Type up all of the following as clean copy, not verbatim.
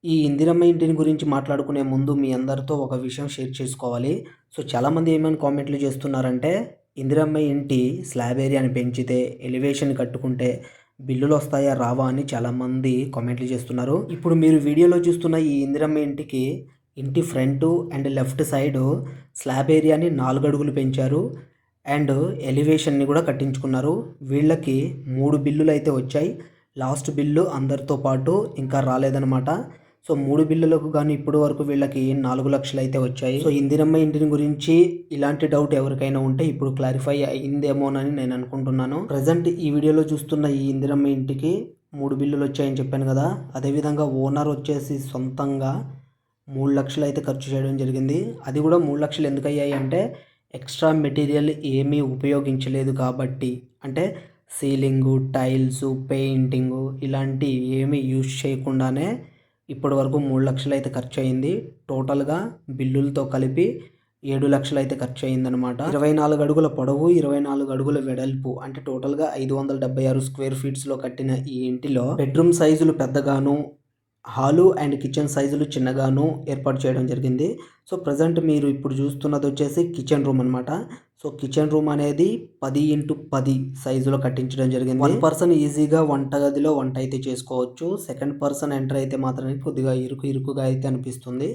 ఈ ఇందిరమ్మ ఇంటిని గురించి మాట్లాడుకునే ముందు మీ అందరితో ఒక విషయం షేర్ చేసుకోవాలి. సో, చాలామంది ఏమని కామెంట్లు చేస్తున్నారంటే, ఇందిరమ్మ ఇంటి స్లాబ్ ఏరియాని పెంచితే, ఎలివేషన్ కట్టుకుంటే బిల్లులొస్తాయా? రావా? అని చాలామంది కామెంట్లు చేస్తున్నారు. ఇప్పుడు మీరు వీడియోలో చూస్తున్న ఈ ఇందిరమ్మ ఇంటికి ఇంటి front and left side slab ఏరియాని 4 అడుగులు పెంచారు. అండ్ ఎలివేషన్‌ని కూడా కట్టించుకున్నారు. వీళ్ళకి 3 బిల్లులైతే వచ్చాయి. లాస్ట్ బిల్లు అందరితో పాటు ఇంకా రాలేదనమాట. సో, 3 బిల్లులకు గాను ఇప్పటి వరకు వీళ్ళకి 4,00,000 అయితే వచ్చాయి. సో, ఇందిరమ్మ ఇంటిని గురించి ఇలాంటి డౌట్ ఎవరికైనా ఉంటే ఇప్పుడు క్లారిఫై అయిందేమోనని నేను అనుకుంటున్నాను. ప్రెజెంట్ ఈ వీడియోలో చూస్తున్న ఈ ఇందిరమ్మ ఇంటికి 3 బిల్లులు వచ్చాయని చెప్పాను కదా! అదేవిధంగా ఓనర్ వచ్చేసి సొంతంగా 3,00,000 అయితే ఖర్చు చేయడం జరిగింది. అది కూడా 3,00,000 ఎందుకయ్యాయి అంటే ఎక్స్ట్రా మెటీరియల్ ఏమీ ఉపయోగించలేదు కాబట్టి. అంటే సీలింగు, టైల్సు, పెయింటింగు ఇలాంటివి ఏమీ యూజ్ చేయకుండానే ఇప్పటి వరకు 3,00,000 అయితే ఖర్చు అయింది. టోటల్‌గా బిల్లులతో కలిపి 7,00,000 అయితే ఖర్చు అయిందనమాట. 24 అడుగుల పొడవు, 24 అడుగుల వెడల్పు అంటే టోటల్‌గా 576 స్క్వేర్ ఫీట్స్‌లో కట్టిన ఈ ఇంటిలో బెడ్రూమ్ సైజులు పెద్దగాను, హాలు అండ్ కిచెన్ సైజులు చిన్నగాను ఏర్పాటు చేయడం జరిగింది. సో, ప్రెజెంట్ మీరు ఇప్పుడు చూస్తున్నది వచ్చేసి కిచెన్ రూమ్ అనమాట. సో, కిచెన్ రూమ్ అనేది 10x10 సైజులో కట్టించడం జరిగింది. 1 పర్సన్ ఈజీగా వంటగదిలో వంట అయితే చేసుకోవచ్చు. సెకండ్ పర్సన్ ఎంటర్ అయితే మాత్రం కొద్దిగా ఇరుకుగా అయితే అనిపిస్తుంది.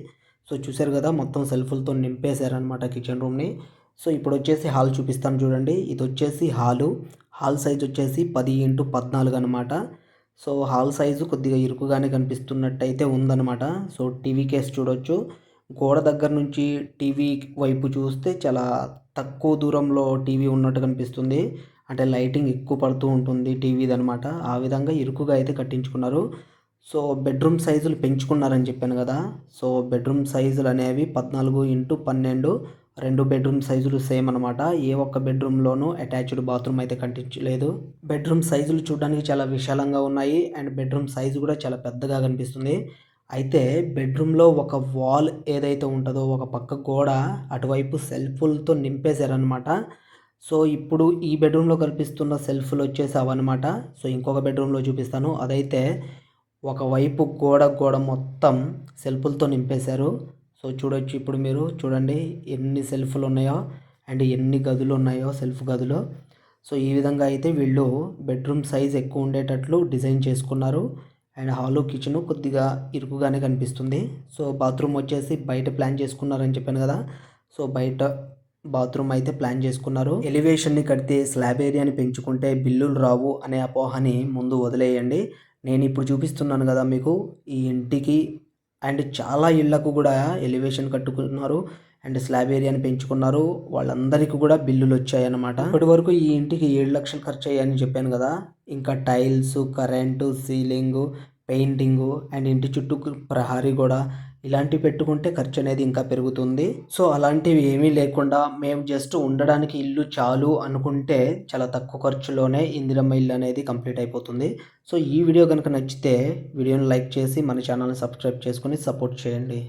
సో, చూసారు కదా, మొత్తం సెల్ఫ్‌లతో నింపేశారనమాట కిచెన్ రూమ్‌ని. సో, ఇప్పుడు వచ్చేసి హాల్ చూపిస్తాను చూడండి. ఇది వచ్చేసి హాలు. హాల్ సైజ్ వచ్చేసి 10x14 అనమాట. సో, హాల్ సైజు కొద్దిగా ఇరుకుగానే కనిపిస్తున్నట్టయితే ఉందన్నమాట. సో, టీవీ కేస్ చూడొచ్చు. గోడ దగ్గర నుంచి టీవీ వైపు చూస్తే చాలా తక్కువ దూరంలో టీవీ ఉన్నట్టు కనిపిస్తుంది. అంటే లైటింగ్ ఎక్కువ పడుతూ ఉంటుంది టీవీదనమాట. ఆ విధంగా ఇరుకుగా అయితే కట్టించుకున్నారు. సో, బెడ్రూమ్ సైజులు పెంచుకున్నారని చెప్పాను కదా! సో, బెడ్రూమ్ సైజులు అనేవి 14x12 2 బెడ్రూమ్ సైజులు సేమ్ అనమాట. ఏ ఒక్క బెడ్రూమ్‌లోనూ అటాచ్డ్ బాత్రూమ్ అయితే కట్టించలేదు. బెడ్రూమ్ సైజులు చూడడానికి చాలా విశాలంగా ఉన్నాయి. అండ్ బెడ్రూమ్ సైజు కూడా చాలా పెద్దగా కనిపిస్తుంది. అయితే బెడ్రూమ్‌లో ఒక వాల్ ఏదైతే ఉంటదో, ఒక పక్క గోడ అటువైపు సెల్ఫులతో నింపేశారనమాట. సో, ఇప్పుడు ఈ బెడ్రూమ్‌లో కనిపిస్తున్న సెల్ఫ్‌లు వచ్చేసి అవన్నమాట. సో, ఇంకొక బెడ్రూమ్‌లో చూపిస్తాను. అదైతే ఒకవైపు గోడ మొత్తం సెల్ఫులతో నింపేశారు. సో, చూడొచ్చు ఇప్పుడు మీరు చూడండి ఎన్ని సెల్ఫ్‌లు ఉన్నాయో అండ్ ఎన్ని గదులు ఉన్నాయో సెల్ఫ్ గదులు. సో, ఈ విధంగా అయితే వీళ్ళు బెడ్రూమ్ సైజ్ ఎక్కువ ఉండేటట్లు డిజైన్ చేసుకున్నారు. అండ్ హాలు, కిచెను కొద్దిగా ఇరుకుగానే కనిపిస్తుంది. సో, బాత్రూమ్ వచ్చేసి బయట ప్లాన్ చేసుకున్నారని చెప్పాను కదా! సో, బయట బాత్రూమ్ అయితే ప్లాన్ చేసుకున్నారు. ఎలివేషన్‌ని కడితే స్లాబ్ ఏరియాని పెంచుకుంటే బిల్లులు రావు అనే అపోహని ముందు వదిలేయండి. నేను ఇప్పుడు చూపిస్తున్నాను కదా మీకు ఈ ఇంటికి అండ్ చాలా ఇళ్లకు కూడా ఎలివేషన్ కట్టుకున్నారు అండ్ స్లాబ్ ఏరియాని పెంచుకున్నారు. వాళ్ళందరికీ కూడా బిల్లులు వచ్చాయన్నమాట. ఇప్పటివరకు ఈ ఇంటికి 7,00,000 ఖర్చు అయ్యాయని చెప్పాను కదా! ఇంకా tiles, current, ceiling, painting and ఇంటి చుట్టూ ప్రహరీ గోడ ఇలాంటివి పెట్టుకుంటే ఖర్చు అనేది ఇంకా పెరుగుతుంది. సో, అలాంటివి ఏమీ లేకుండా మేము జస్ట్ ఉండడానికి ఇల్లు చాలు అనుకుంటే చాలా తక్కువ ఖర్చులోనే ఇందిరమ్మ ఇల్లు అనేది కంప్లీట్ అయిపోతుంది. సో, ఈ వీడియో కనుక నచ్చితే వీడియోని లైక్ చేసి మన ఛానల్‌ని సబ్స్క్రైబ్ చేసుకొని సపోర్ట్ చేయండి.